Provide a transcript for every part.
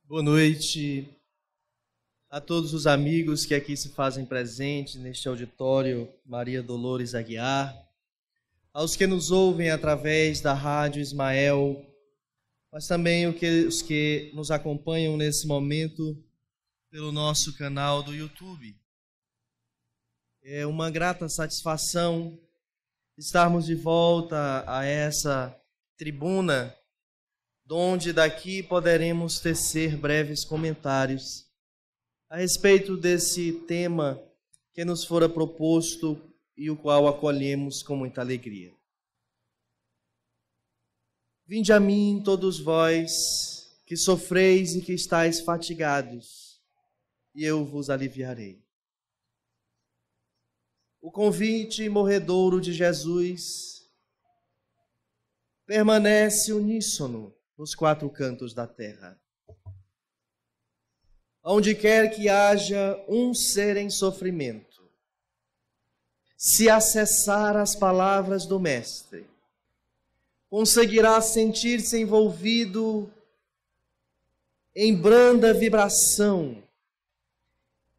Boa noite a todos os amigos que aqui se fazem presentes neste auditório Maria Dolores Aguiar, aos que nos ouvem através da Rádio Ismael, mas também os que nos acompanham nesse momento pelo nosso canal do YouTube. É uma grata satisfação estarmos de volta a essa tribuna, donde daqui poderemos tecer breves comentários a respeito desse tema que nos fora proposto e o qual acolhemos com muita alegria. Vinde a mim, todos vós, que sofreis e que estáis fatigados, e eu vos aliviarei. O convite morredouro de Jesus permanece uníssono nos quatro cantos da terra. Onde quer que haja um ser em sofrimento, se acessar as palavras do Mestre, conseguirá sentir-se envolvido em branda vibração,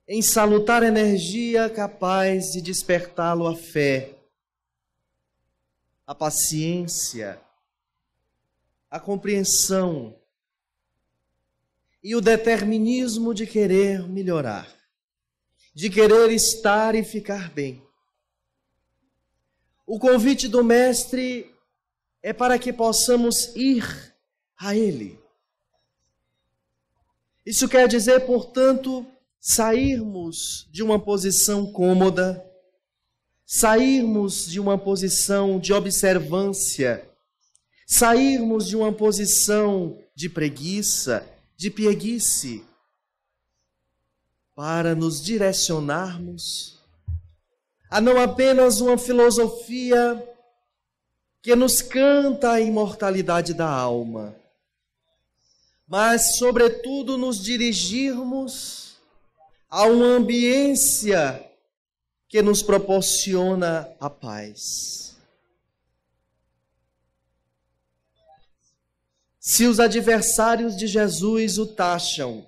em salutar energia capaz de despertá-lo a fé, a paciência, a compreensão e o determinismo de querer melhorar, de querer estar e ficar bem. O convite do Mestre é para que possamos ir a Ele. Isso quer dizer, portanto, sairmos de uma posição cômoda, sairmos de uma posição de observância, sairmos de uma posição de preguiça, de pieguice, para nos direcionarmos a não apenas uma filosofia que nos canta a imortalidade da alma, mas, sobretudo, nos dirigirmos a uma ambiência que nos proporciona a paz. Se os adversários de Jesus o taxam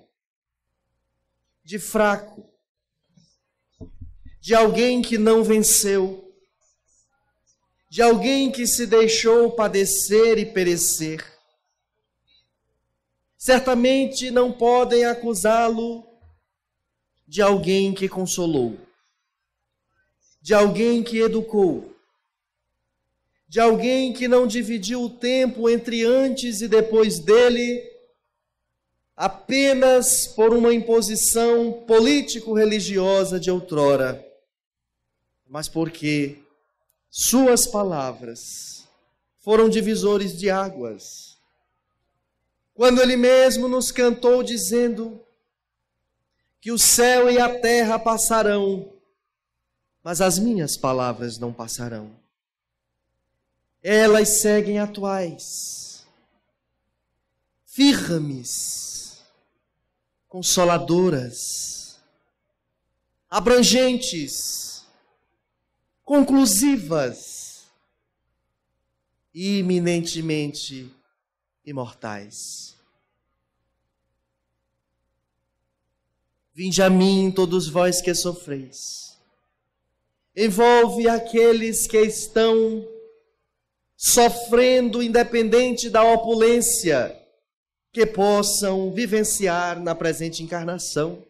de fraco, de alguém que não venceu, de alguém que se deixou padecer e perecer, certamente não podem acusá-lo de alguém que consolou, de alguém que educou, de alguém que não dividiu o tempo entre antes e depois dele, apenas por uma imposição político-religiosa de outrora, mas porque suas palavras foram divisores de águas. Quando ele mesmo nos cantou dizendo que o céu e a terra passarão, mas as minhas palavras não passarão. Elas seguem atuais, firmes, consoladoras, abrangentes, conclusivas e iminentemente imortais. Vinde a mim, todos vós que sofreis. Envolve aqueles que estão sofrendo, independente da opulência que possam vivenciar na presente encarnação.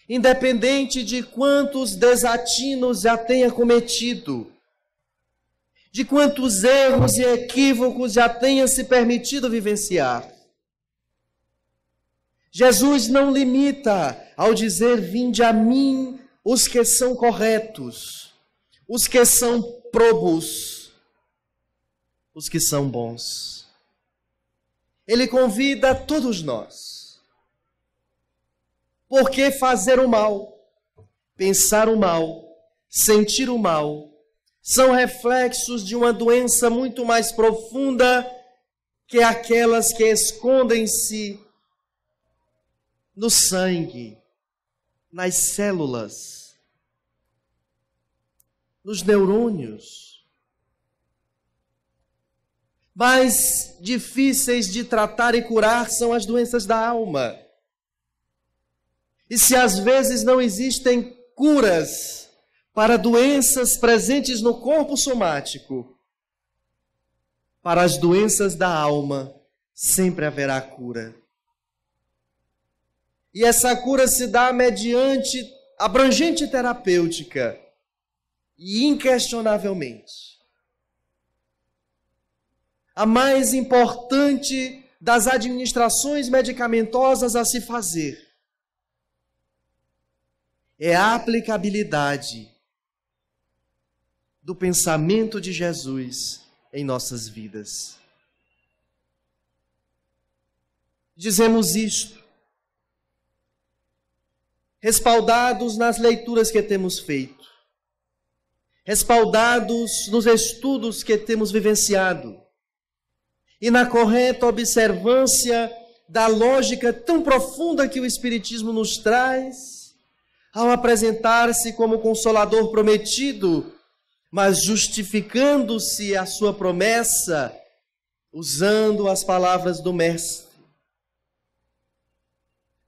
Independente de quantos desatinos já tenha cometido, de quantos erros e equívocos já tenha se permitido vivenciar. Jesus não limita ao dizer: vinde a mim os que são corretos, os que são probos, os que são bons. Ele convida todos nós. Porque fazer o mal, pensar o mal, sentir o mal, são reflexos de uma doença muito mais profunda que aquelas que escondem-se no sangue, nas células, nos neurônios. mais difíceis de tratar e curar são as doenças da alma. E se às vezes não existem curas para doenças presentes no corpo somático, para as doenças da alma sempre haverá cura. E essa cura se dá mediante abrangente terapêutica e inquestionavelmente a mais importante das administrações medicamentosas a se fazer é a aplicabilidade do pensamento de Jesus em nossas vidas. Dizemos isto, respaldados nas leituras que temos feito, respaldados nos estudos que temos vivenciado, e na correta observância da lógica tão profunda que o Espiritismo nos traz, ao apresentar-se como Consolador prometido, mas justificando-se a sua promessa, usando as palavras do Mestre,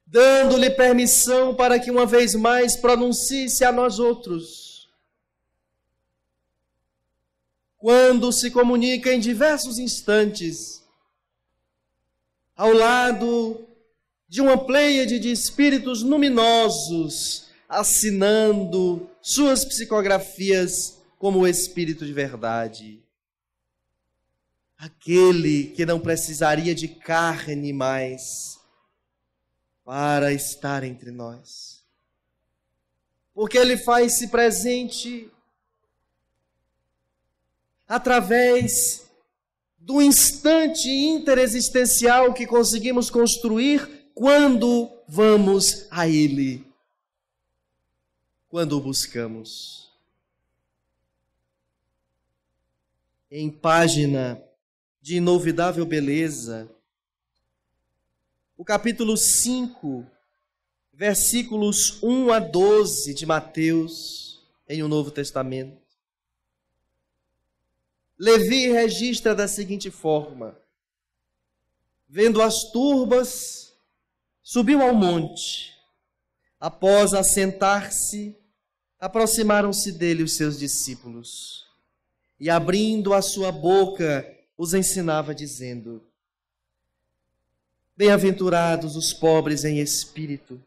dando-lhe permissão para que uma vez mais pronuncie-se a nós outros, quando se comunica em diversos instantes, ao lado de uma pleiade de espíritos luminosos, assinando suas psicografias como o Espírito de verdade. Aquele que não precisaria de carne mais para estar entre nós. Porque ele faz-se presente através do instante interexistencial que conseguimos construir quando vamos a Ele, quando o buscamos. Em página de inovidável beleza, o capítulo 5, versículos 1 a 12 de Mateus, em o Novo Testamento. Levi registra da seguinte forma: vendo as turbas, subiu ao monte. Após assentar-se, aproximaram-se dele os seus discípulos. E abrindo a sua boca, os ensinava, dizendo: bem-aventurados os pobres em espírito,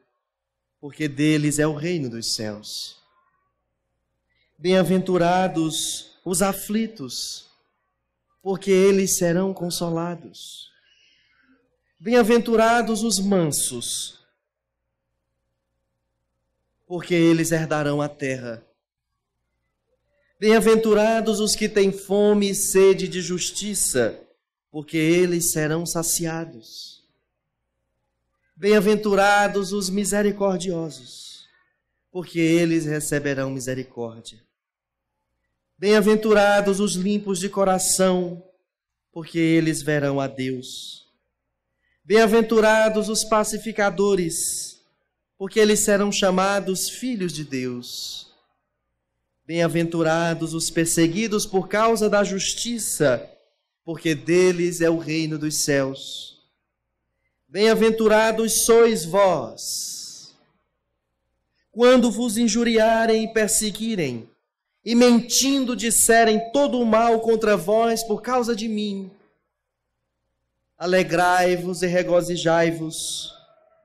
porque deles é o reino dos céus. Bem-aventurados os aflitos, porque eles serão consolados. Bem-aventurados os mansos, porque eles herdarão a terra. Bem-aventurados os que têm fome e sede de justiça, porque eles serão saciados. Bem-aventurados os misericordiosos, porque eles receberão misericórdia. Bem-aventurados os limpos de coração, porque eles verão a Deus. Bem-aventurados os pacificadores, porque eles serão chamados filhos de Deus. Bem-aventurados os perseguidos por causa da justiça, porque deles é o reino dos céus. Bem-aventurados sois vós, quando vos injuriarem e perseguirem, e mentindo disserem todo o mal contra vós por causa de mim. Alegrai-vos e regozijai-vos,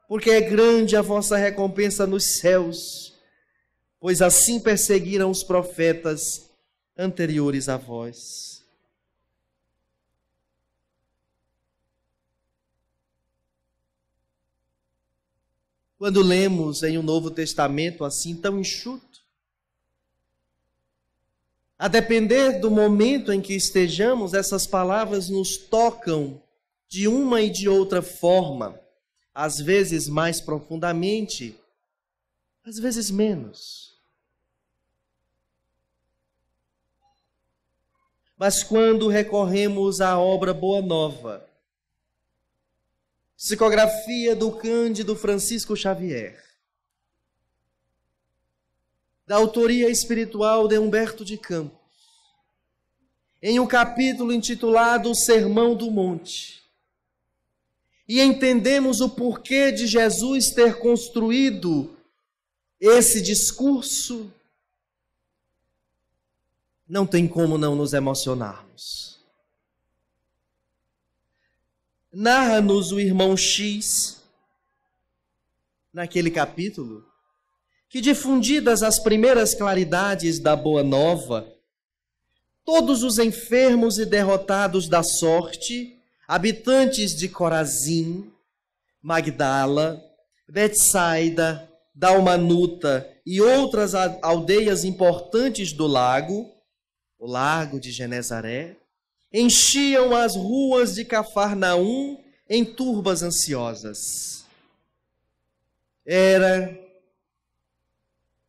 porque é grande a vossa recompensa nos céus, pois assim perseguiram os profetas anteriores a vós. Quando lemos em um Novo Testamento assim tão enxuto, a depender do momento em que estejamos, essas palavras nos tocam de uma e de outra forma, às vezes mais profundamente, às vezes menos. Mas quando recorremos à obra Boa Nova, psicografia do Cândido Francisco Xavier, da autoria espiritual de Humberto de Campos, em um capítulo intitulado Sermão do Monte. E entendemos o porquê de Jesus ter construído esse discurso. Não tem como não nos emocionarmos. Narra-nos o irmão X, naquele capítulo, que difundidas as primeiras claridades da Boa Nova, todos os enfermos e derrotados da sorte, habitantes de Corazim, Magdala, Betsaida, Dalmanuta e outras aldeias importantes do lago, o lago de Genezaré, enchiam as ruas de Cafarnaum em turbas ansiosas. Era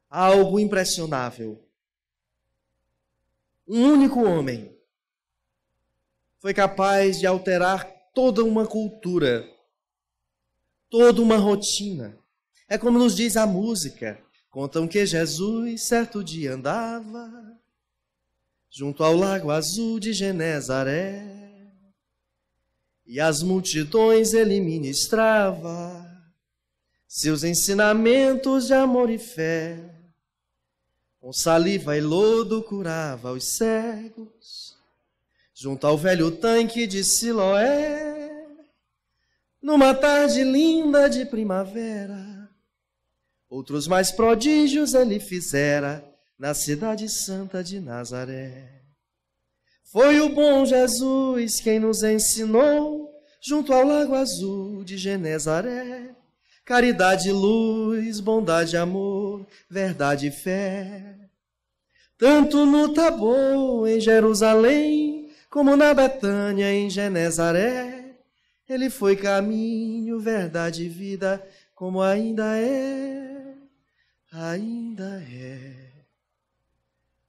algo impressionável. Um único homem foi capaz de alterar toda uma cultura, toda uma rotina. É como nos diz a música. Contam que Jesus certo dia andava junto ao lago azul de Genezaré, e as multidões ele ministrava seus ensinamentos de amor e fé. Com saliva e lodo curava os cegos, junto ao velho tanque de Siloé, numa tarde linda de primavera. Outros mais prodígios ele fizera na cidade santa de Nazaré. Foi o bom Jesus quem nos ensinou, junto ao lago azul de Genezaré, caridade, luz, bondade, amor, verdade e fé. Tanto no Tabor, em Jerusalém, como na Betânia, em Genezaré, ele foi caminho, verdade e vida, como ainda é, ainda é.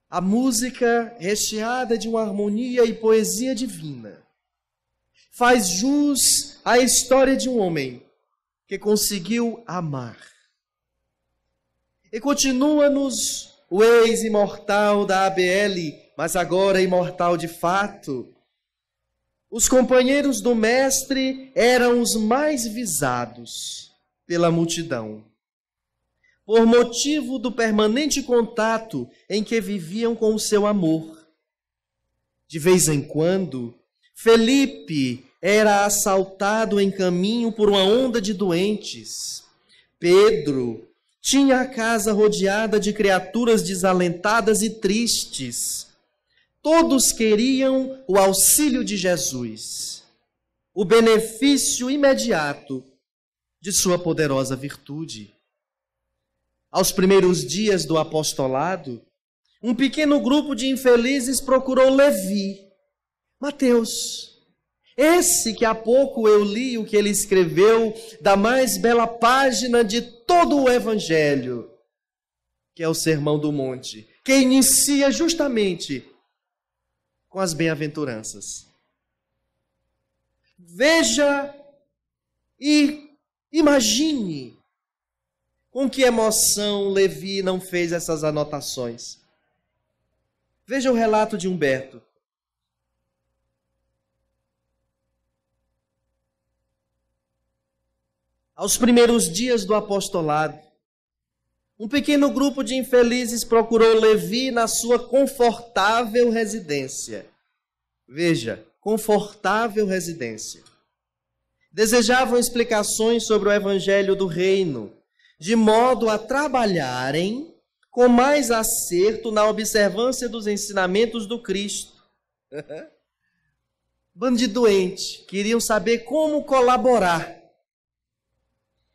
A música, recheada de uma harmonia e poesia divina, faz jus à história de um homem que conseguiu amar. E continua-nos o ex-imortal da ABL, mas agora imortal de fato. Os companheiros do mestre eram os mais visados pela multidão, por motivo do permanente contato em que viviam com o seu amor. De vez em quando, Felipe era assaltado em caminho por uma onda de doentes. Pedro tinha a casa rodeada de criaturas desalentadas e tristes. Todos queriam o auxílio de Jesus, o benefício imediato de sua poderosa virtude. Aos primeiros dias do apostolado, um pequeno grupo de infelizes procurou Levi, Mateus, esse que há pouco eu li o que ele escreveu da mais bela página de todo o Evangelho, que é o Sermão do Monte, que inicia justamente com as bem-aventuranças. Veja e imagine com que emoção Levi não fez essas anotações. Veja o relato de Humberto. Aos primeiros dias do apostolado, um pequeno grupo de infelizes procurou Levi na sua confortável residência. Veja, confortável residência. Desejavam explicações sobre o evangelho do reino, de modo a trabalharem com mais acerto na observância dos ensinamentos do Cristo. Bando de doente, queriam saber como colaborar.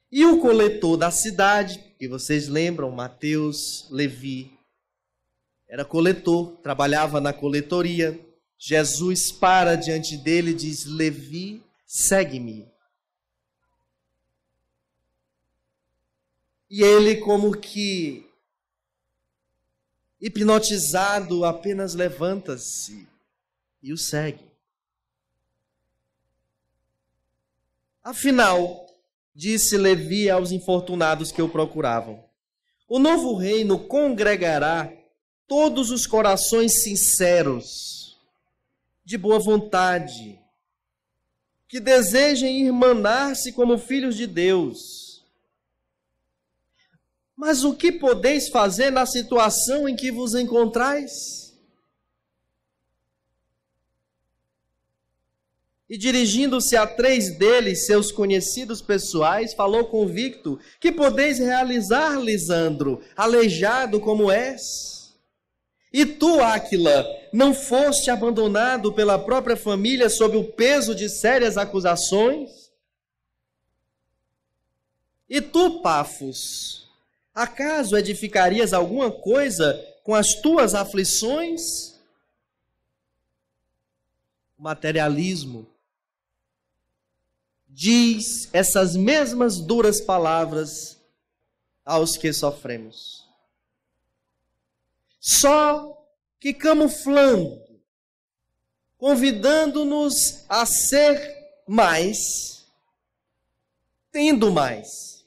E o coletor da cidade, que vocês lembram, Mateus, Levi, era coletor, trabalhava na coletoria. Jesus para diante dele e diz: Levi, segue-me. E ele, como que hipnotizado, apenas levanta-se e o segue. Afinal, disse Levi aos infortunados que o procuravam, o novo reino congregará todos os corações sinceros de boa vontade, que desejem irmanar-se como filhos de Deus. Mas o que podeis fazer na situação em que vos encontrais? E dirigindo-se a 3 deles, seus conhecidos pessoais, falou convicto: que podeis realizar, Lisandro, aleijado como és? E tu, Áquila, não foste abandonado pela própria família sob o peso de sérias acusações? E tu, Pafos, acaso edificarias alguma coisa com as tuas aflições? O materialismo diz essas mesmas duras palavras aos que sofremos. Só que camuflando, convidando-nos a ser mais, tendo mais.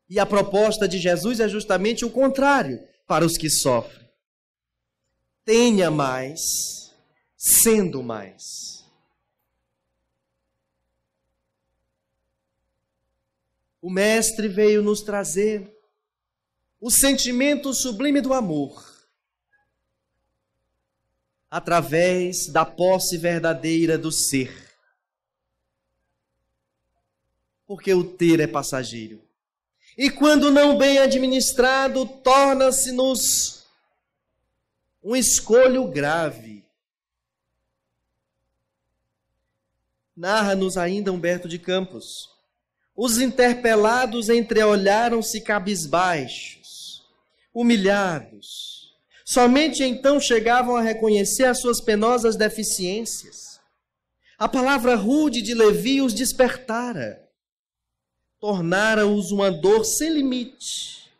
E a proposta de Jesus é justamente o contrário para os que sofrem. Tenha mais, sendo mais. O Mestre veio nos trazer o sentimento sublime do amor, através da posse verdadeira do ser. Porque o ter é passageiro. E quando não bem administrado, torna-se-nos um escolho grave. Narra-nos ainda Humberto de Campos. Os interpelados entreolharam-se cabisbaixos, humilhados. Somente então chegavam a reconhecer as suas penosas deficiências. A palavra rude de Levi os despertara. Tornara-os uma dor sem limite.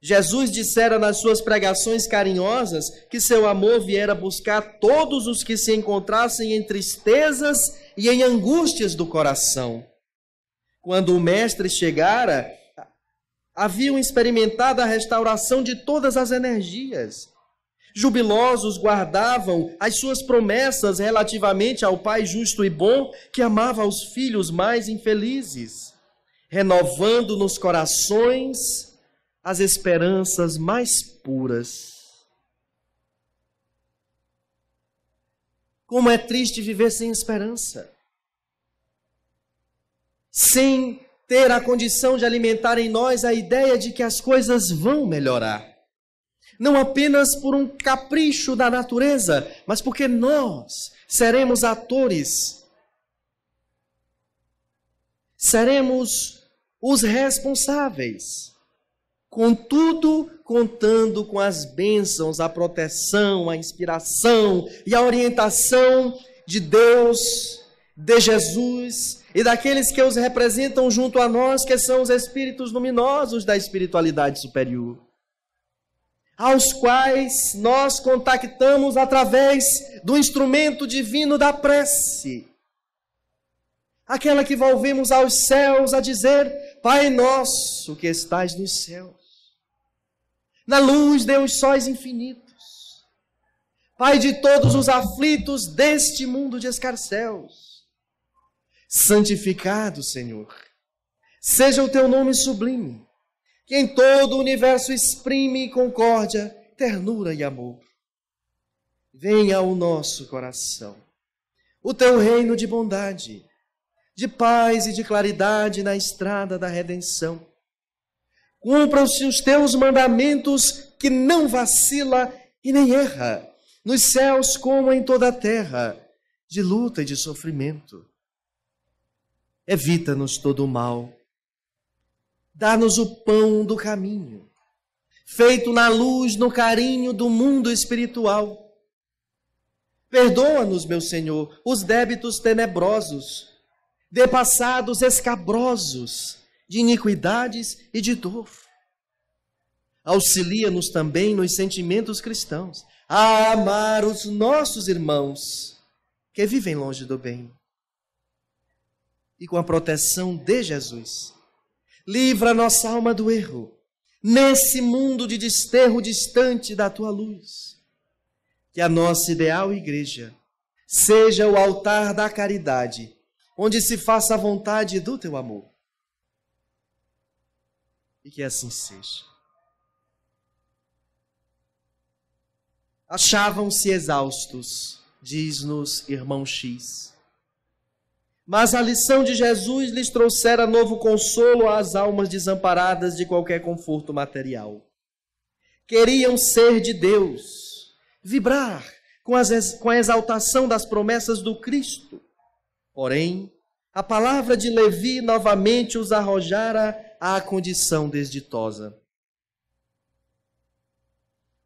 Jesus dissera nas suas pregações carinhosas que seu amor viera buscar todos os que se encontrassem em tristezas e em angústias do coração. Quando o Mestre chegara, haviam experimentado a restauração de todas as energias. Jubilosos guardavam as suas promessas relativamente ao Pai justo e bom, que amava os filhos mais infelizes, renovando nos corações as esperanças mais puras. Como é triste viver sem esperança, sem ter a condição de alimentar em nós a ideia de que as coisas vão melhorar. Não apenas por um capricho da natureza, mas porque nós seremos atores, seremos os responsáveis. Contudo, contando com as bênçãos, a proteção, a inspiração e a orientação de Deus, de Jesus e daqueles que os representam junto a nós, que são os espíritos luminosos da espiritualidade superior, aos quais nós contactamos através do instrumento divino da prece, aquela que volvemos aos céus a dizer: Pai nosso que estais nos céus, na luz de os sóis infinitos, Pai de todos os aflitos deste mundo de escarcéus, santificado, Senhor, seja o teu nome sublime, que em todo o universo exprime concórdia, ternura e amor. Venha ao nosso coração o teu reino de bondade, de paz e de claridade na estrada da redenção. Cumpram-se os teus mandamentos, que não vacila e nem erra, nos céus como em toda a terra, de luta e de sofrimento. Evita-nos todo o mal. Dá-nos o pão do caminho, feito na luz, no carinho do mundo espiritual. Perdoa-nos, meu Senhor, os débitos tenebrosos, de passados escabrosos, de iniquidades e de dor. Auxilia-nos também nos sentimentos cristãos, a amar os nossos irmãos que vivem longe do bem. E com a proteção de Jesus, livra nossa alma do erro, nesse mundo de desterro distante da tua luz. que a nossa ideal igreja seja o altar da caridade, onde se faça a vontade do teu amor. E que assim seja. Achavam-se exaustos, diz-nos irmão X. Mas a lição de Jesus lhes trouxera novo consolo às almas desamparadas de qualquer conforto material. Queriam ser de Deus, vibrar com a exaltação das promessas do Cristo. Porém, a palavra de Levi novamente os arrojara à condição desditosa.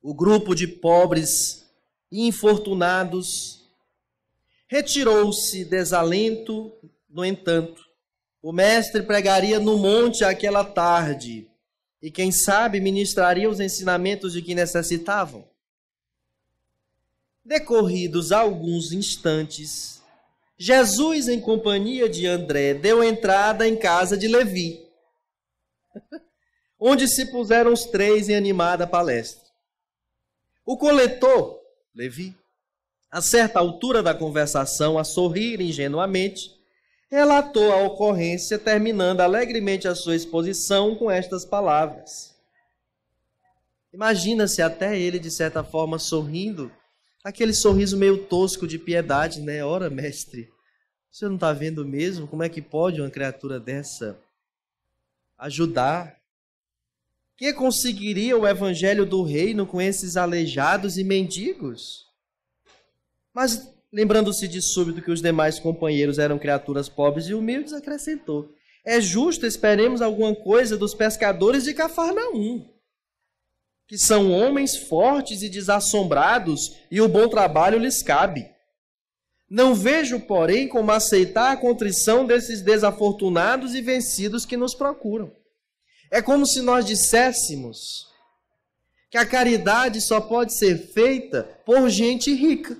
O grupo de pobres e infortunados retirou-se desalento. No entanto, o mestre pregaria no monte aquela tarde e, quem sabe, ministraria os ensinamentos de que necessitavam. Decorridos alguns instantes, Jesus, em companhia de André, deu entrada em casa de Levi, onde se puseram os três em animada palestra. O coletor, Levi, a certa altura da conversação, a sorrir ingenuamente, relatou a ocorrência, terminando alegremente a sua exposição com estas palavras. Imagina-se até ele, de certa forma, sorrindo, aquele sorriso meio tosco de piedade, né? Ora, mestre, você não está vendo mesmo? Como é que pode uma criatura dessa ajudar? Que conseguiria o evangelho do reino com esses aleijados e mendigos? Mas, lembrando-se de súbito que os demais companheiros eram criaturas pobres e humildes, acrescentou: é justo esperemos alguma coisa dos pescadores de Cafarnaum, que são homens fortes e desassombrados, e o bom trabalho lhes cabe. Não vejo, porém, como aceitar a contrição desses desafortunados e vencidos que nos procuram. É como se nós disséssemos que a caridade só pode ser feita por gente rica.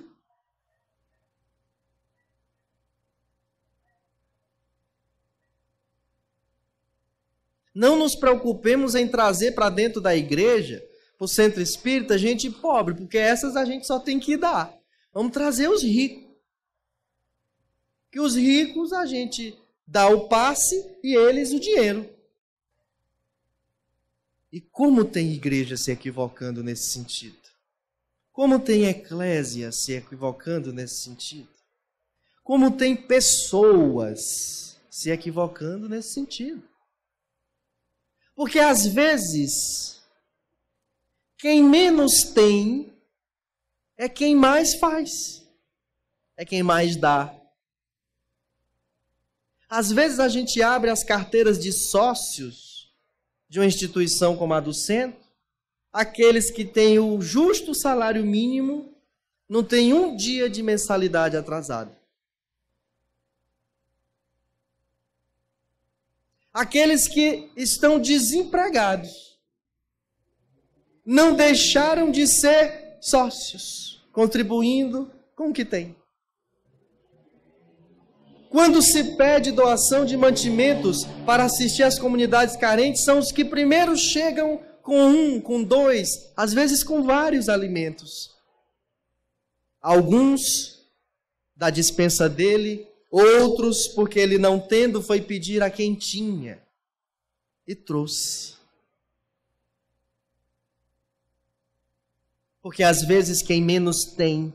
Não nos preocupemos em trazer para dentro da igreja, para o centro espírita, gente pobre, porque essas a gente só tem que dar. Vamos trazer os ricos. Que os ricos a gente dá o passe e eles o dinheiro. E como tem igreja se equivocando nesse sentido? Como tem eclésia se equivocando nesse sentido? Como tem pessoas se equivocando nesse sentido? Porque às vezes, quem menos tem é quem mais faz, é quem mais dá. Às vezes a gente abre as carteiras de sócios de uma instituição como a do centro, aqueles que têm o justo salário mínimo não têm um dia de mensalidade atrasada. Aqueles que estão desempregados não deixaram de ser sócios, contribuindo com o que tem. Quando se pede doação de mantimentos para assistir às comunidades carentes, são os que primeiro chegam com um, com dois, às vezes com vários alimentos. Alguns da despensa dele, outros porque ele não tendo foi pedir a quem tinha e trouxe. Porque às vezes quem menos tem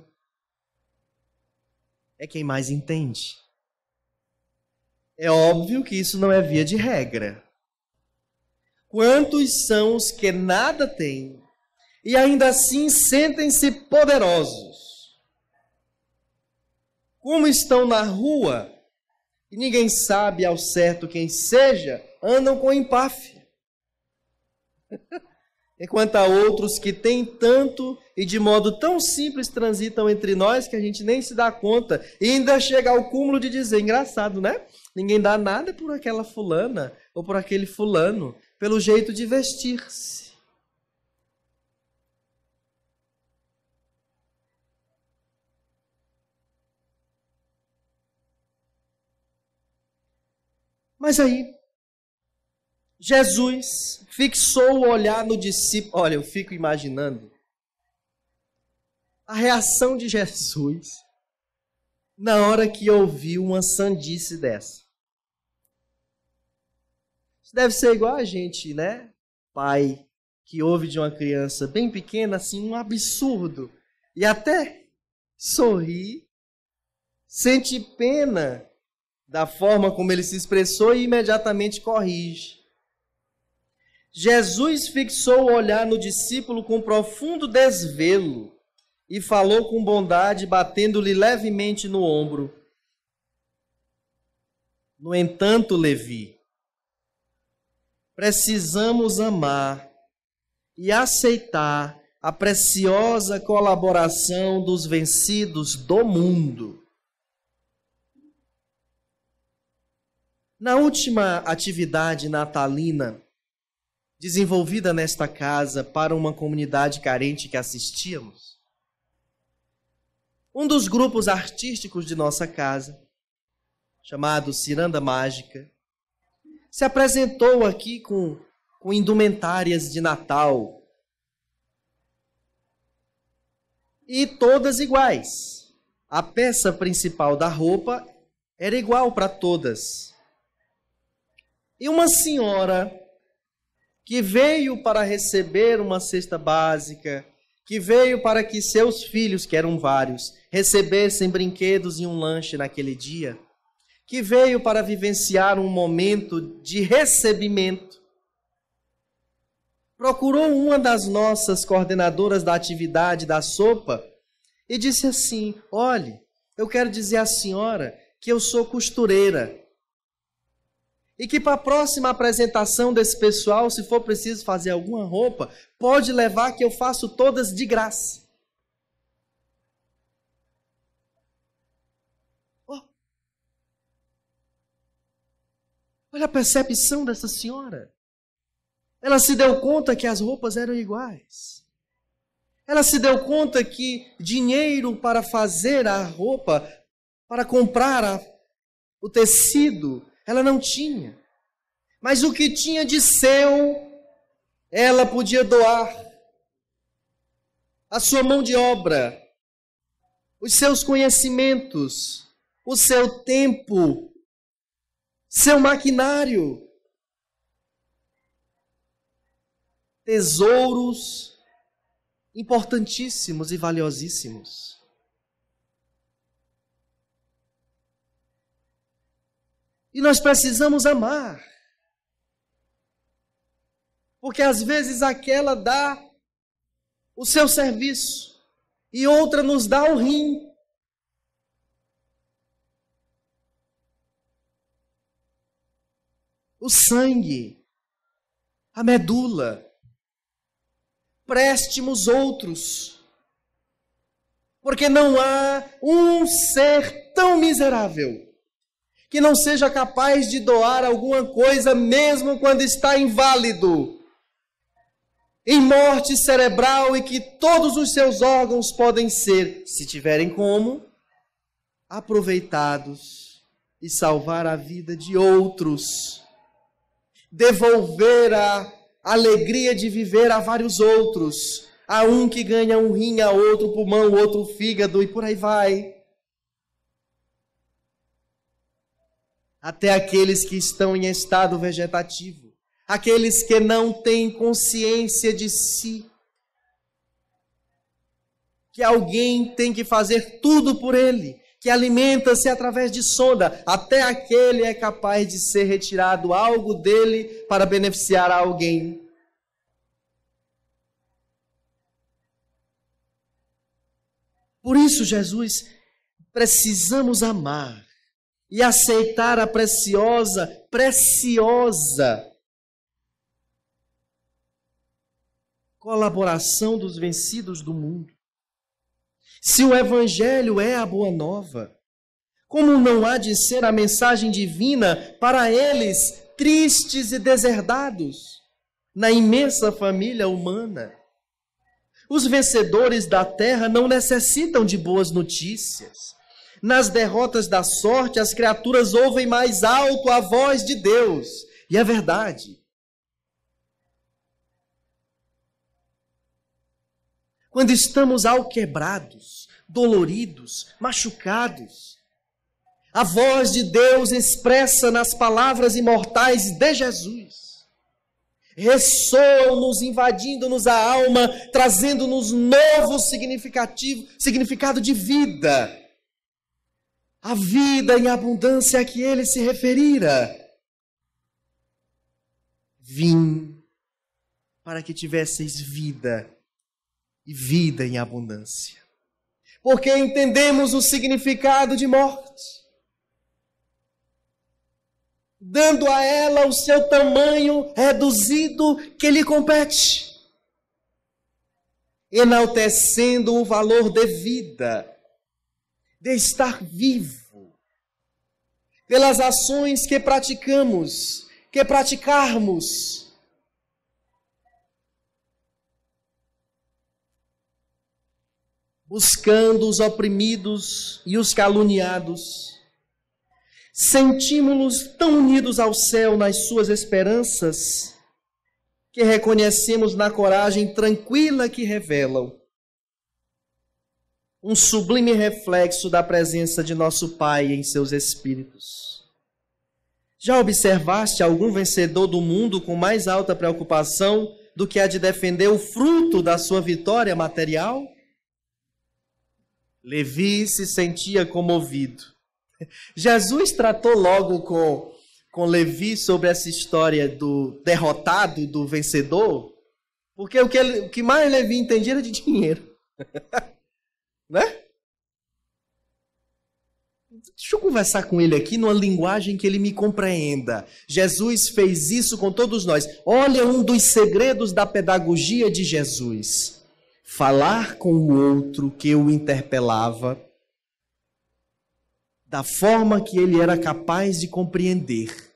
é quem mais entende. É óbvio que isso não é via de regra. Quantos são os que nada têm e ainda assim sentem-se poderosos? Como estão na rua e ninguém sabe ao certo quem seja, andam com empáfia. Enquanto há outros que têm tanto e de modo tão simples transitam entre nós que a gente nem se dá conta e ainda chega ao cúmulo de dizer, engraçado, né? Ninguém dá nada por aquela fulana ou por aquele fulano, pelo jeito de vestir-se. Mas aí, Jesus fixou o olhar no discípulo. Olha, eu fico imaginando a reação de Jesus na hora que ouviu uma sandice dessa. Isso deve ser igual a gente, né? Pai que ouve de uma criança bem pequena, assim, um absurdo. E até sorri, sente pena da forma como ele se expressou e imediatamente corrige. Jesus fixou o olhar no discípulo com profundo desvelo e falou com bondade, batendo-lhe levemente no ombro. No entanto, Levi, precisamos amar e aceitar a preciosa colaboração dos vencidos do mundo. Na última atividade natalina, desenvolvida nesta casa para uma comunidade carente que assistíamos, um dos grupos artísticos de nossa casa, chamado Ciranda Mágica, se apresentou aqui com indumentárias de Natal. E todas iguais. A peça principal da roupa era igual para todas. E uma senhora que veio para receber uma cesta básica, que veio para que seus filhos, que eram vários, recebessem brinquedos e um lanche naquele dia, que veio para vivenciar um momento de recebimento, procurou uma das nossas coordenadoras da atividade da sopa e disse assim: olhe, eu quero dizer à senhora que eu sou costureira e que para a próxima apresentação desse pessoal, se for preciso fazer alguma roupa, pode levar que eu faço todas de graça. Oh. Olha a percepção dessa senhora. Ela se deu conta que as roupas eram iguais. Ela se deu conta que dinheiro para fazer a roupa, para comprar o tecido, ela não tinha. Mas o que tinha de seu, ela podia doar. A sua mão de obra, os seus conhecimentos, o seu tempo, seu maquinário. Tesouros importantíssimos e valiosíssimos. E nós precisamos amar. Porque às vezes aquela dá o seu serviço e outra nos dá o rim. O sangue, a medula. Preste-nos outros, porque não há um ser tão miserável que não seja capaz de doar alguma coisa mesmo quando está inválido, em morte cerebral, e que todos os seus órgãos podem ser, se tiverem como, aproveitados e salvar a vida de outros, devolver a alegria de viver a vários outros. Há um que ganha um rim, a outro pulmão, outro fígado e por aí vai. Até aqueles que estão em estado vegetativo. Aqueles que não têm consciência de si. Que alguém tem que fazer tudo por ele. Que alimenta-se através de sonda. Até aquele é capaz de ser retirado algo dele para beneficiar a alguém. Por isso, Jesus, precisamos amar e aceitar a preciosa colaboração dos vencidos do mundo. Se o Evangelho é a boa nova, como não há de ser a mensagem divina para eles, tristes e deserdados, na imensa família humana? Os vencedores da terra não necessitam de boas notícias. Nas derrotas da sorte, as criaturas ouvem mais alto a voz de Deus. E é verdade. quando estamos alquebrados, doloridos, machucados, a voz de Deus expressa nas palavras imortais de Jesus ressoam-nos, invadindo-nos a alma, trazendo-nos novo significado de vida. A vida em abundância a que ele se referira. Vim para que tivesseis vida e vida em abundância. Porque entendemos o significado de morte, dando a ela o seu tamanho reduzido que lhe compete, enaltecendo o valor de vida, de estar vivo, pelas ações que praticarmos, buscando os oprimidos e os caluniados, sentimos-nos tão unidos ao céu nas suas esperanças, que reconhecemos na coragem tranquila que revelam um sublime reflexo da presença de nosso Pai em seus espíritos. Já observaste algum vencedor do mundo com mais alta preocupação do que a de defender o fruto da sua vitória material? Levi se sentia comovido. Jesus tratou logo com Levi sobre essa história do derrotado, do vencedor, porque o que mais Levi entendia era de dinheiro. Né? Deixa eu conversar com ele aqui numa linguagem que ele me compreenda. Jesus fez isso com todos nós. Olha um dos segredos da pedagogia de Jesus. Falar com o outro que o interpelava da forma que ele era capaz de compreender.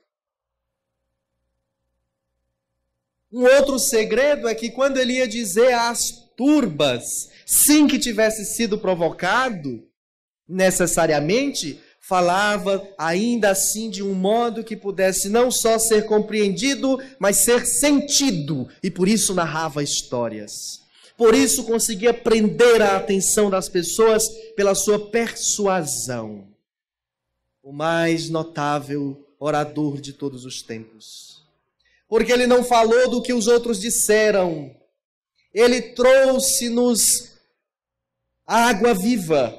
Um outro segredo é que quando ele ia dizer às turbas, sem que tivesse sido provocado, necessariamente, falava ainda assim de um modo que pudesse não só ser compreendido, mas ser sentido, e por isso narrava histórias. Por isso conseguia prender a atenção das pessoas pela sua persuasão. O mais notável orador de todos os tempos. Porque ele não falou do que os outros disseram. Ele trouxe-nos a água viva.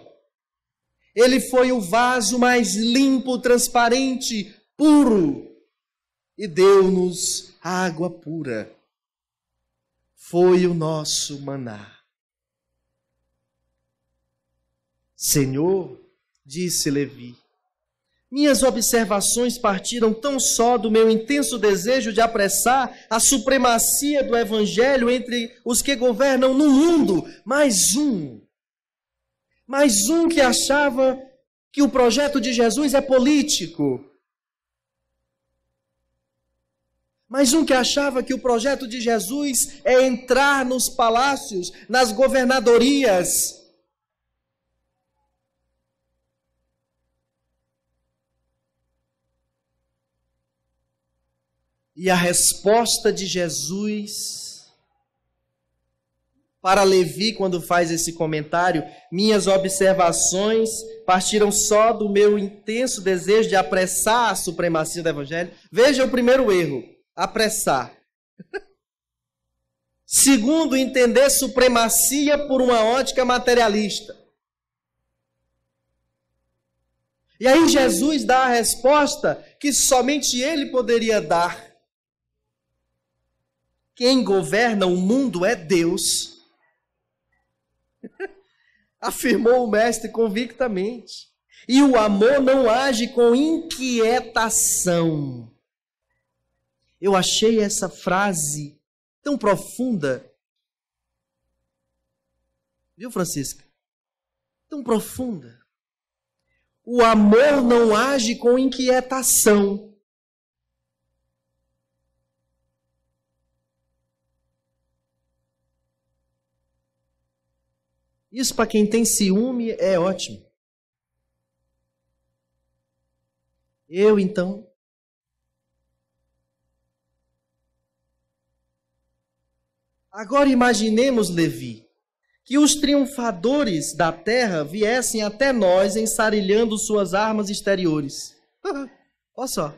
Ele foi o vaso mais limpo, transparente, puro. E deu-nos água pura. Foi o nosso maná. Senhor, disse Levi, minhas observações partiram tão só do meu intenso desejo de apressar a supremacia do Evangelho entre os que governam no mundo. Mais um que achava que o projeto de Jesus é político. Mais um que achava que o projeto de Jesus é entrar nos palácios, nas governadorias. E a resposta de Jesus para Levi, quando faz esse comentário, minhas observações partiram só do meu intenso desejo de apressar a supremacia do Evangelho. Veja o primeiro erro, apressar. Segundo, entender supremacia por uma ótica materialista. E aí Jesus dá a resposta que somente ele poderia dar. Quem governa o mundo é Deus, afirmou o mestre convictamente. E o amor não age com inquietação. Eu achei essa frase tão profunda. Viu, Francisca? Tão profunda. O amor não age com inquietação. Isso para quem tem ciúme é ótimo. Eu, então, agora imaginemos, Levi, que os triunfadores da terra viessem até nós ensarilhando suas armas exteriores. Olha só.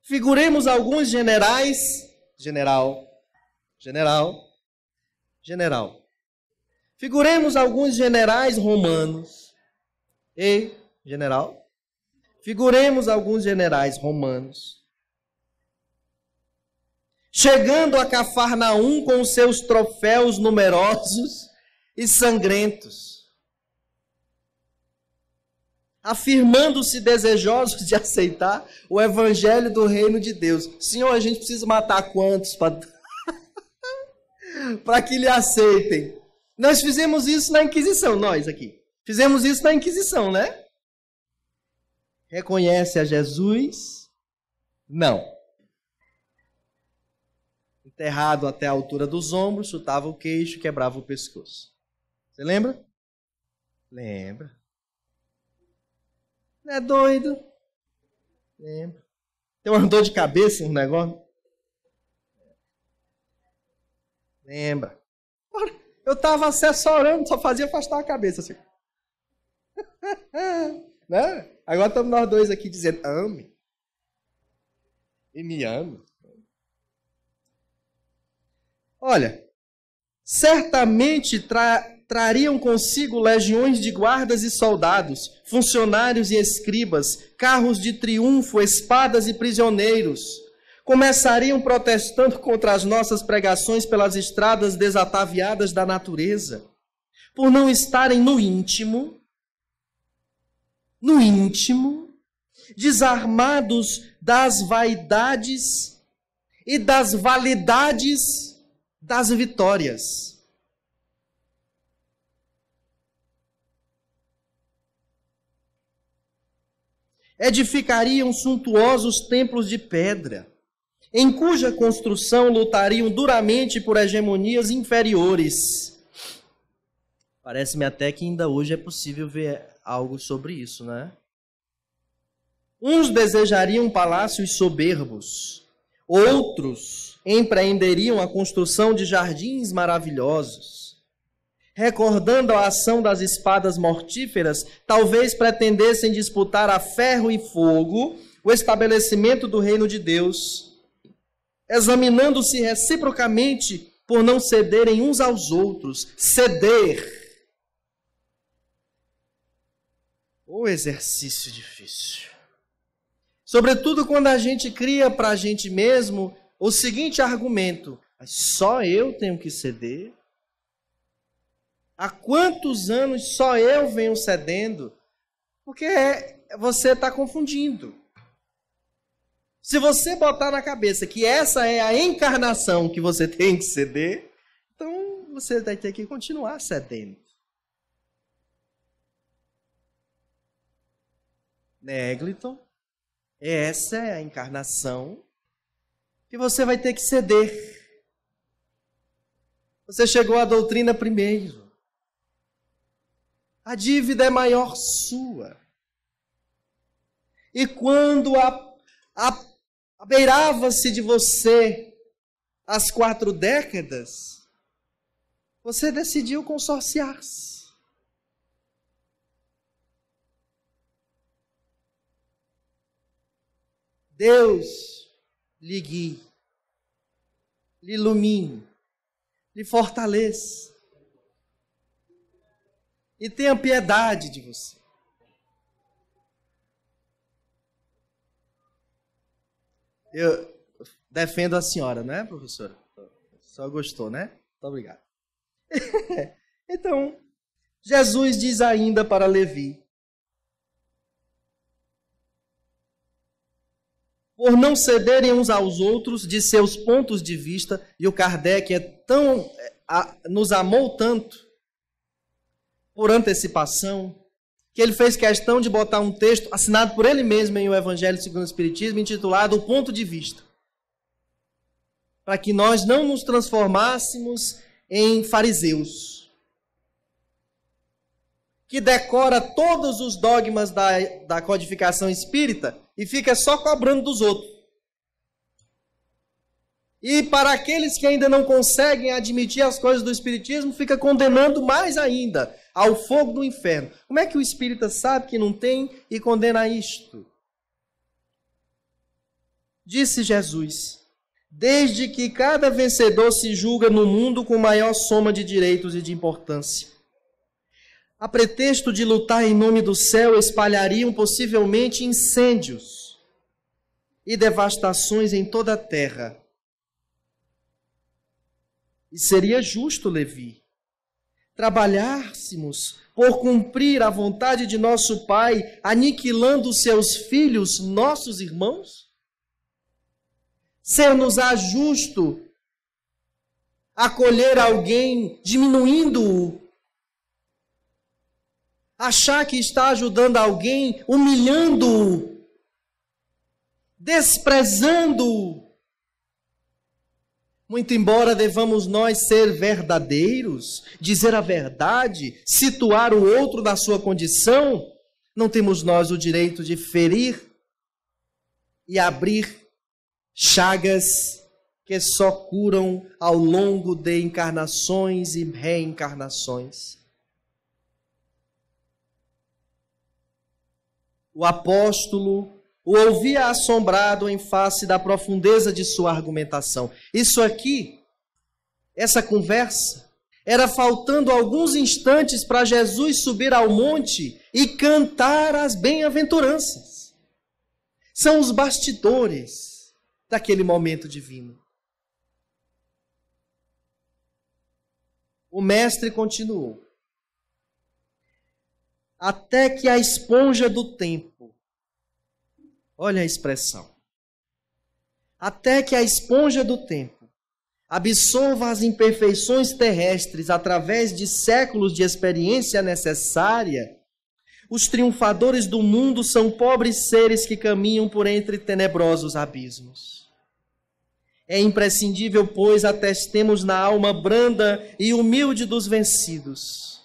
Figuremos alguns generais, general. Figuremos alguns generais romanos. Ei, general. Figuremos alguns generais romanos. Chegando a Cafarnaum com os seus troféus numerosos e sangrentos, afirmando-se desejosos de aceitar o evangelho do reino de Deus. Senhor, a gente precisa matar quantos para que lhe aceitem? Nós fizemos isso na Inquisição, nós aqui. Fizemos isso na Inquisição, né? Reconhece a Jesus? Não. Enterrado até a altura dos ombros, chutava o queixo, quebrava o pescoço. Você lembra? Lembra. Não é doido? Lembra. Tem uma dor de cabeça, um negócio? Lembra. Eu estava assessorando, só fazia afastar a cabeça assim. Né? Agora estamos nós dois aqui dizendo, ame. E me ame. Olha, certamente trariam consigo legiões de guardas e soldados, funcionários e escribas, carros de triunfo, espadas e prisioneiros. Começariam protestando contra as nossas pregações pelas estradas desataviadas da natureza, por não estarem no íntimo, desarmados das vaidades e das validades das vitórias. Edificariam suntuosos templos de pedra, em cuja construção lutariam duramente por hegemonias inferiores. Parece-me até que ainda hoje é possível ver algo sobre isso, né? Uns desejariam palácios soberbos, outros empreenderiam a construção de jardins maravilhosos. Recordando a ação das espadas mortíferas, talvez pretendessem disputar a ferro e fogo o estabelecimento do reino de Deus, examinando-se reciprocamente por não cederem uns aos outros. Ceder. O exercício difícil. Sobretudo quando a gente cria para a gente mesmo o seguinte argumento: só eu tenho que ceder? Há quantos anos só eu venho cedendo? Porque você está confundindo. Se você botar na cabeça que essa é a encarnação que você tem que ceder, então você vai ter que continuar cedendo. Négliton, essa é a encarnação que você vai ter que ceder. Você chegou à doutrina primeiro. A dívida é maior sua. E quando abeirava-se de você as 4 décadas, você decidiu consorciar-se. Deus lhe guie, lhe ilumine, lhe fortaleça e tenha piedade de você. Eu defendo a senhora, não é, professora? Só gostou, né? Muito obrigado. Então, Jesus diz ainda para Levi: por não cederem uns aos outros de seus pontos de vista, e o Kardec nos amou tanto, por antecipação, que ele fez questão de botar um texto assinado por ele mesmo em O Evangelho segundo o Espiritismo, intitulado O Ponto de Vista, para que nós não nos transformássemos em fariseus, que decora todos os dogmas da codificação espírita e fica só cobrando dos outros. E para aqueles que ainda não conseguem admitir as coisas do Espiritismo, fica condenando mais ainda ao fogo do inferno. Como é que o espírita sabe que não tem e condena isto? Disse Jesus: desde que cada vencedor se julga no mundo com maior soma de direitos e de importância, a pretexto de lutar em nome do céu, espalhariam possivelmente incêndios e devastações em toda a terra. E seria justo, Levi, trabalhássemos por cumprir a vontade de nosso Pai, aniquilando seus filhos, nossos irmãos? Ser-nos-á justo acolher alguém diminuindo-o? Achar que está ajudando alguém humilhando-o? Desprezando-o? Muito embora devamos nós ser verdadeiros, dizer a verdade, situar o outro na sua condição, não temos nós o direito de ferir e abrir chagas que só curam ao longo de encarnações e reencarnações. O apóstolo o ouvia assombrado em face da profundeza de sua argumentação. Isso aqui, essa conversa, era faltando alguns instantes para Jesus subir ao monte e cantar as bem-aventuranças. São os bastidores daquele momento divino. O mestre continuou: até que a esponja do tempo, olha a expressão, até que a esponja do tempo absorva as imperfeições terrestres através de séculos de experiência necessária, os triunfadores do mundo são pobres seres que caminham por entre tenebrosos abismos. É imprescindível, pois, atestemos na alma branda e humilde dos vencidos.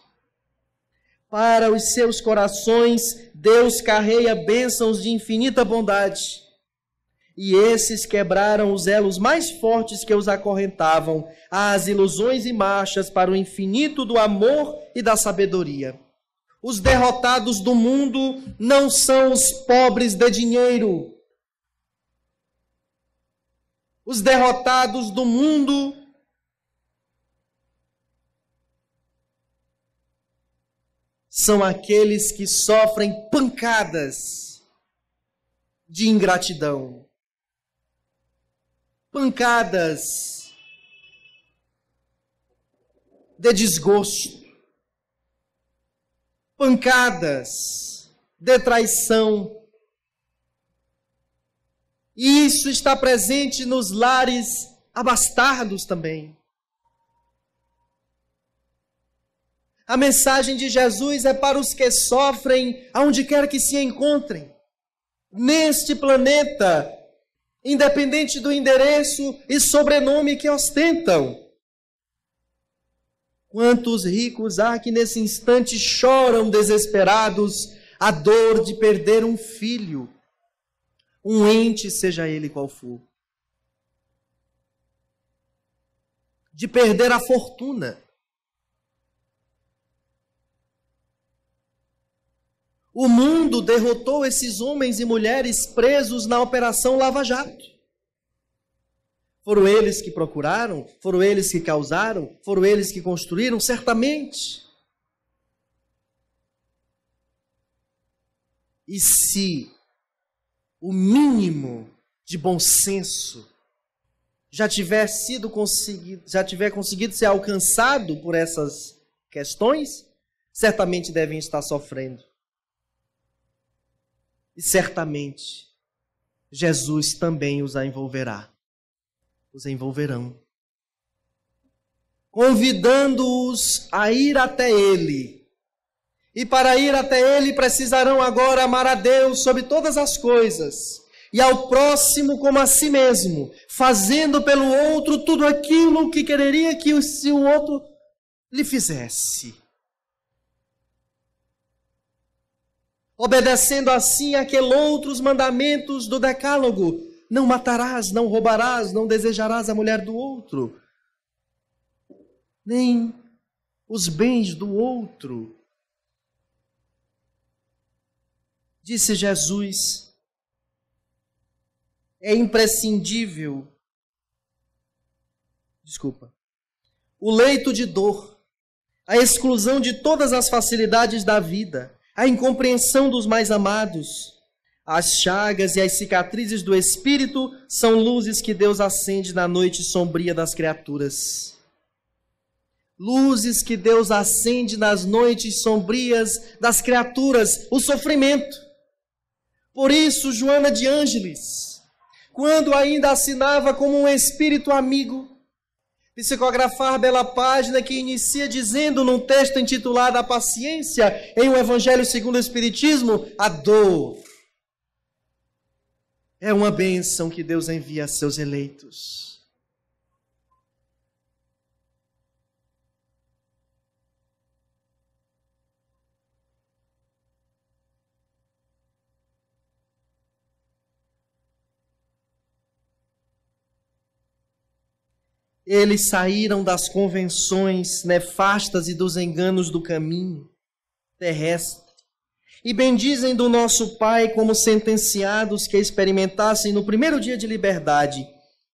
Para os seus corações, Deus carrega bênçãos de infinita bondade. E esses quebraram os elos mais fortes que os acorrentavam, às ilusões e marchas para o infinito do amor e da sabedoria. Os derrotados do mundo não são os pobres de dinheiro. Os derrotados do mundo são aqueles que sofrem pancadas de ingratidão, pancadas de desgosto, pancadas de traição. E isso está presente nos lares abastardos também. A mensagem de Jesus é para os que sofrem aonde quer que se encontrem, neste planeta, independente do endereço e sobrenome que ostentam. Quantos ricos há que nesse instante choram desesperados a dor de perder um filho, um ente, seja ele qual for, de perder a fortuna. O mundo derrotou esses homens e mulheres presos na Operação Lava Jato. Foram eles que procuraram? Foram eles que causaram? Foram eles que construíram? Certamente. E se o mínimo de bom senso já tiver conseguido ser alcançado por essas questões, certamente devem estar sofrendo. E certamente Jesus também os envolverá. Os envolverão. Convidando-os a ir até Ele. E para ir até Ele precisarão agora amar a Deus sobre todas as coisas. E ao próximo como a si mesmo. Fazendo pelo outro tudo aquilo que quereria que o outro lhe fizesse. Obedecendo assim aqueles outros mandamentos do decálogo, não matarás, não roubarás, não desejarás a mulher do outro, nem os bens do outro. Disse Jesus, é imprescindível, o leito de dor, a exclusão de todas as facilidades da vida, a incompreensão dos mais amados, as chagas e as cicatrizes do Espírito são luzes que Deus acende na noite sombria das criaturas. Luzes que Deus acende nas noites sombrias das criaturas, o sofrimento. Por isso, Joana de Ângeles, quando ainda assinava como um espírito amigo, psicografar bela página que inicia dizendo num texto intitulado A Paciência, em O Evangelho segundo o Espiritismo, a dor é uma bênção que Deus envia a seus eleitos. Eles saíram das convenções nefastas e dos enganos do caminho terrestre e bendizem do nosso Pai como sentenciados que experimentassem no primeiro dia de liberdade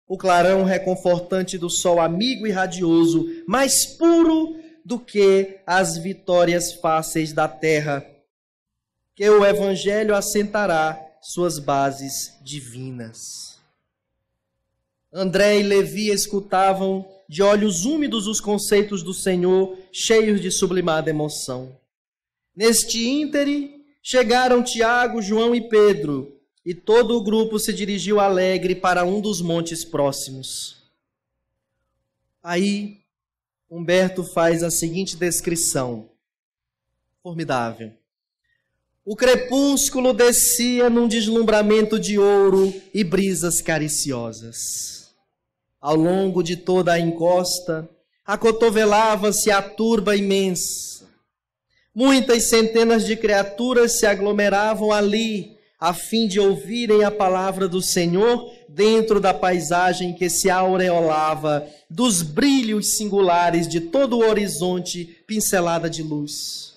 o clarão reconfortante do sol amigo e radioso, mais puro do que as vitórias fáceis da terra, que o Evangelho assentará suas bases divinas. André e Levi escutavam de olhos úmidos os conceitos do Senhor, cheios de sublimada emoção. Neste íntere, chegaram Tiago, João e Pedro, e todo o grupo se dirigiu alegre para um dos montes próximos. Aí, Humberto faz a seguinte descrição, formidável. O crepúsculo descia num deslumbramento de ouro e brisas cariciosas. Ao longo de toda a encosta, acotovelava-se a turba imensa. Muitas centenas de criaturas se aglomeravam ali, a fim de ouvirem a palavra do Senhor dentro da paisagem que se aureolava dos brilhos singulares de todo o horizonte pincelada de luz.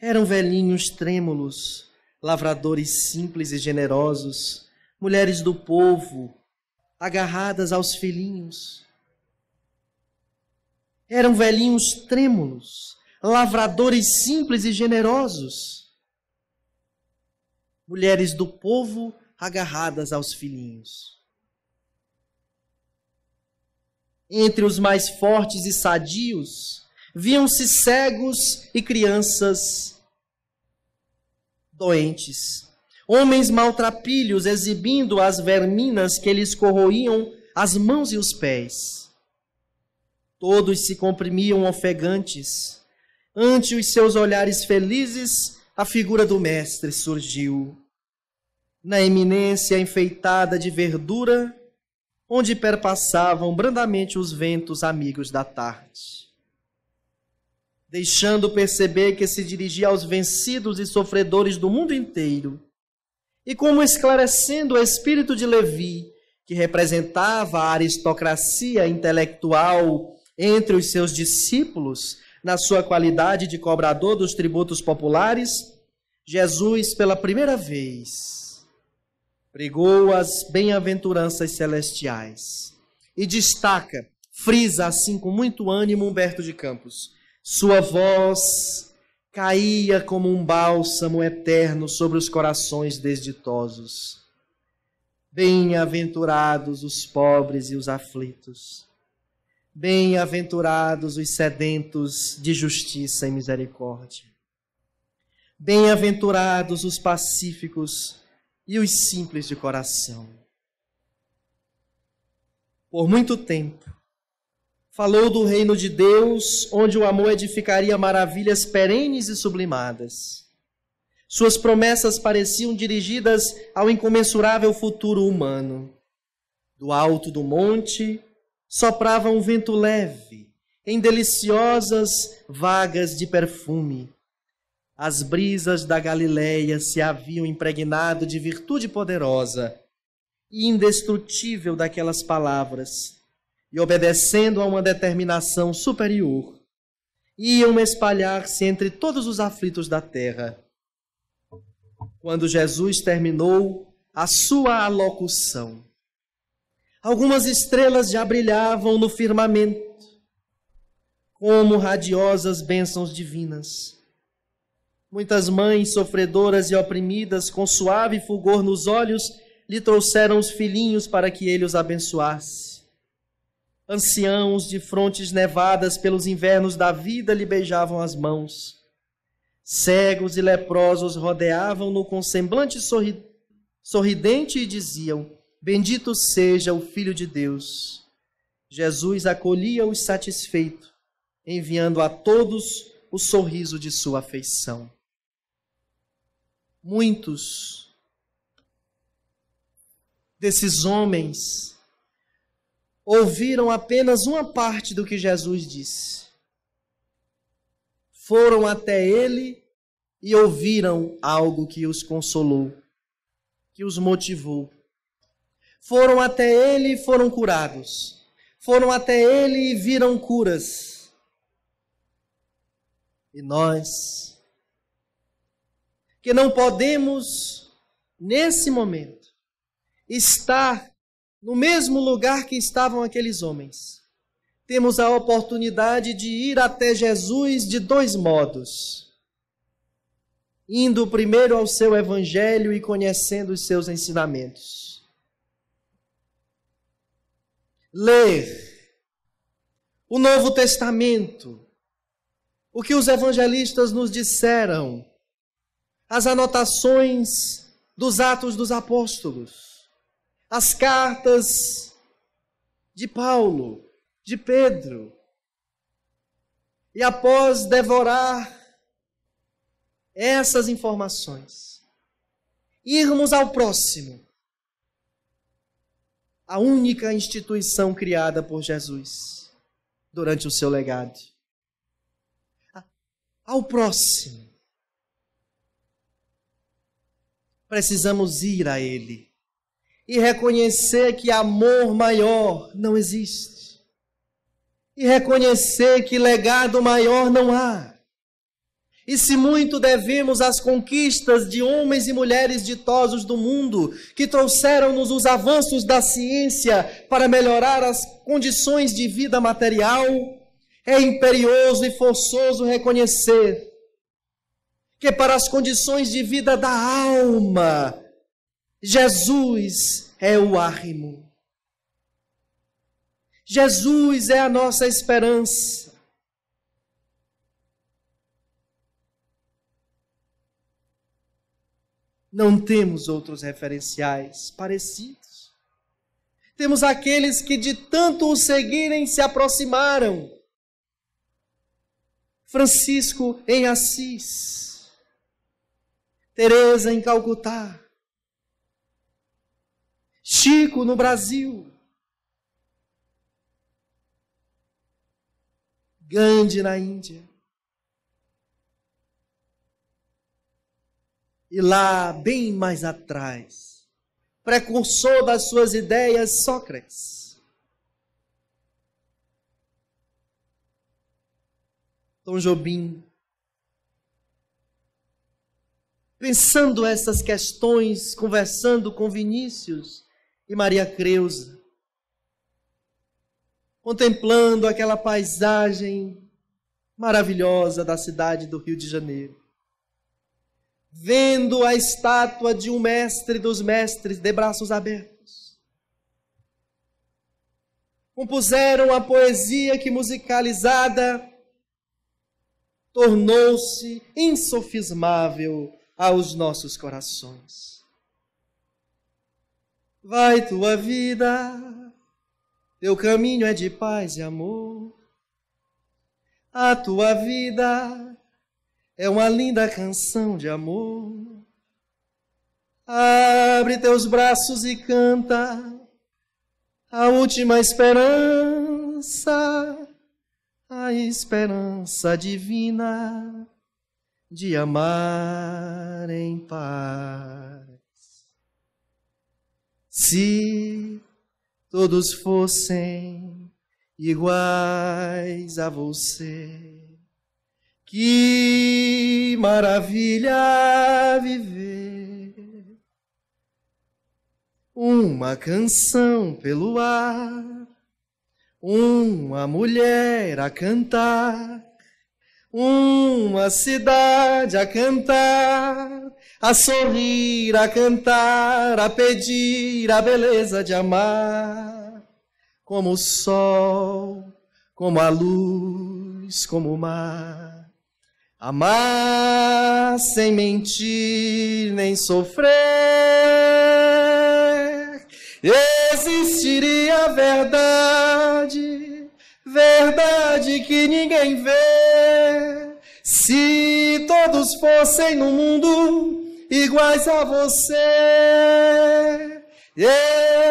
Eram velhinhos trêmulos, lavradores simples e generosos, mulheres do povo, agarradas aos filhinhos. Eram velhinhos trêmulos, lavradores simples e generosos, mulheres do povo agarradas aos filhinhos. Entre os mais fortes e sadios, viam-se cegos e crianças doentes, homens maltrapilhos exibindo as verminas que lhes corroíam as mãos e os pés. Todos se comprimiam ofegantes. Ante os seus olhares felizes, a figura do Mestre surgiu. Na eminência enfeitada de verdura, onde perpassavam brandamente os ventos amigos da tarde. Deixando perceber que se dirigia aos vencidos e sofredores do mundo inteiro, e como esclarecendo o espírito de Levi, que representava a aristocracia intelectual entre os seus discípulos, na sua qualidade de cobrador dos tributos populares, Jesus, pela primeira vez, pregou as bem-aventuranças celestiais. E destaca, frisa assim com muito ânimo Humberto de Campos, sua voz caía como um bálsamo eterno sobre os corações desditosos. Bem-aventurados os pobres e os aflitos. Bem-aventurados os sedentos de justiça e misericórdia. Bem-aventurados os pacíficos e os simples de coração. Por muito tempo, falou do reino de Deus, onde o amor edificaria maravilhas perenes e sublimadas. Suas promessas pareciam dirigidas ao incomensurável futuro humano. Do alto do monte, soprava um vento leve, em deliciosas vagas de perfume. As brisas da Galileia se haviam impregnado de virtude poderosa, e indestrutível daquelas palavras, e obedecendo a uma determinação superior, iam espalhar-se entre todos os aflitos da terra. Quando Jesus terminou a sua alocução, algumas estrelas já brilhavam no firmamento, como radiosas bênçãos divinas. Muitas mães sofredoras e oprimidas, com suave fulgor nos olhos, lhe trouxeram os filhinhos para que ele os abençoasse. Anciãos de frontes nevadas pelos invernos da vida lhe beijavam as mãos. Cegos e leprosos rodeavam-no com semblante sorridente e diziam: bendito seja o Filho de Deus. Jesus acolhia-os satisfeito, enviando a todos o sorriso de sua afeição. Muitos desses homens ouviram apenas uma parte do que Jesus disse. Foram até ele e ouviram algo que os consolou, que os motivou. Foram até ele e foram curados. Foram até ele e viram curas. E nós, que não podemos, nesse momento, estar no mesmo lugar que estavam aqueles homens, temos a oportunidade de ir até Jesus de dois modos. Indo primeiro ao seu evangelho e conhecendo os seus ensinamentos. Ler o Novo Testamento, o que os evangelistas nos disseram, as anotações dos Atos dos Apóstolos, as cartas de Paulo, de Pedro, e após devorar essas informações, irmos ao próximo, a única instituição criada por Jesus durante o seu legado. Ao próximo, precisamos ir a ele e reconhecer que amor maior não existe. E reconhecer que legado maior não há. E se muito devemos às conquistas de homens e mulheres ditosos do mundo, que trouxeram-nos os avanços da ciência para melhorar as condições de vida material, é imperioso e forçoso reconhecer que para as condições de vida da alma, Jesus é o arrimo. Jesus é a nossa esperança. Não temos outros referenciais parecidos. Temos aqueles que de tanto o seguirem se aproximaram. Francisco em Assis, Teresa em Calcutá, Chico no Brasil, Gandhi na Índia. E lá, bem mais atrás, precursor das suas ideias, Sócrates. Tom Jobim. Pensando essas questões, conversando com Vinícius e Maria Creuza, contemplando aquela paisagem maravilhosa da cidade do Rio de Janeiro, vendo a estátua de um mestre dos mestres de braços abertos. Compuseram a poesia que, musicalizada, tornou-se insofismável aos nossos corações. Vai tua vida, teu caminho é de paz e amor. A tua vida é uma linda canção de amor. Abre teus braços e canta a última esperança, a esperança divina de amar em paz. Se todos fossem iguais a você, que maravilha viver. Uma canção pelo ar, uma mulher a cantar, uma cidade a cantar, a sorrir, a cantar, a pedir a beleza de amar, como o sol, como a luz, como o mar. Amar sem mentir nem sofrer, existiria verdade, verdade que ninguém vê. Se todos fossem no mundo iguais a você,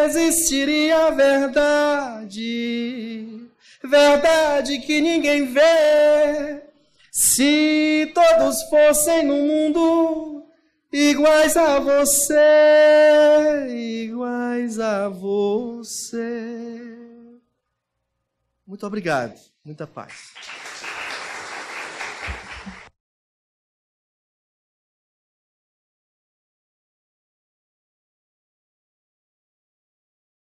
existiria verdade, verdade que ninguém vê. Se todos fossem no mundo iguais a você, iguais a você. Muito obrigado, muita paz.